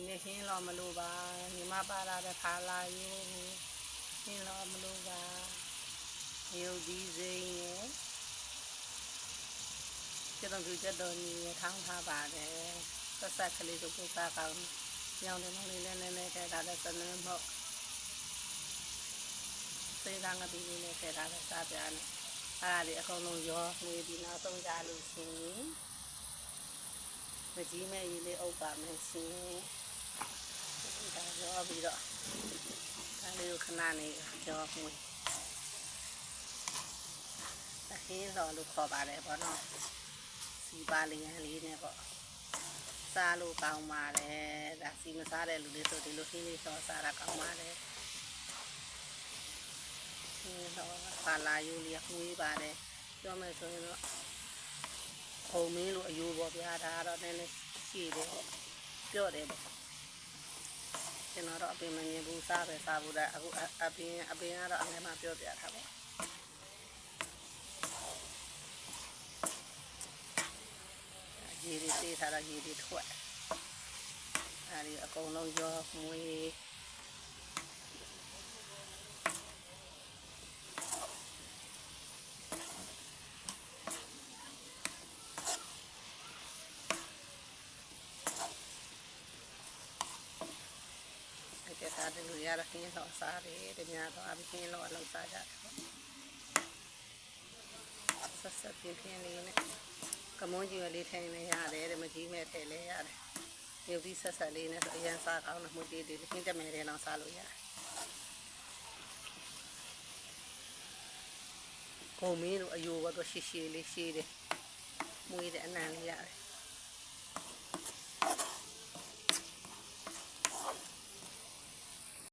ဒီနေ့ဟင်းတော့မလို့ပါညီမပါလာတဲ့ခါလာယူဟင်းတော့မလို့ပါရုပ်ကြီးစိမ်းရဲ့ကျတော့သူချက်တော်ညီထောင်းထားပါတယ်ဆက်ဆက်ကလေးတို့ပုစားကောင်းညောင်းတယ်မလေးနဲ့နဲ့ထဲထားတဲ့စနင်းမဟုတ်စေးသားငါပြီးလေးနဲ့ထဲထားတဲ့စားပြားနဲ့အားရည်အကုန်လုံးရောငွေဒီနောက်ဆုံးကြလို့ရှင်မကြီးမဲ့ရေးလေးအုပ်ပါမယ်ရှင်ဒါရောပြီးတော့ဒါလေးကိုခဏနေရောငွေအဟင်းတော်လို့ခေါ်ပါတယ်ပေါ့နော်စီပါလေးရန်လေးနဲ့ပေါ့စားလို့ကောင်းပါတယ်ဒါစီမစားတဲ့လူတွေဆိုဒီလိုဟင်းလေးတော့စားတာကောင်းပါတယ်ဟင်းတော့ပါလာယူလေးငွေပါတယ်ပြောမယ်ဆိုရင်တော့ခုံမင်းလို့အယိုးပေါ့ဗျာဒါကတော့နည်းနည်းရှိတယ်ပေါ့ပြော့တယ်ပေါ့ကျွန်တော်တော့အပင်မမြင်ဘူးစားပဲစားဘူးဒါအခုအပင်ကတော့အငယ်မှပြောပြတာပေါ့ရေတွေသေးထားတာရေတွေထွက်အဲဒီအကုန်လုံးရောမွေးကဲစားတယ်လို့ရတာခင်းတော့စားတယ်တများတော့အပင်းတော့အလုပ်စားကြတယ်ဆက်ဆက်ပြင်းပြင်းလေးနဲ့ကမွန်ကြီးလေးထိုင်နေရတယ်တဲ့မကြီးမဲ့ထဲလဲရတယ်ရုပ်ပြီးဆက်ဆက်လေးနဲ့ဆိုအရန်စားကောင်းတယ်မှုတီးတီးခင်းတက်မယ်တဲ့လောက်စားလို့ရတယ်ခုံမင်းတို့အယိုးကတော့ရှည်ရှည်လေးရှည်တယ်မွေးတဲ့အနံလေးရတယ်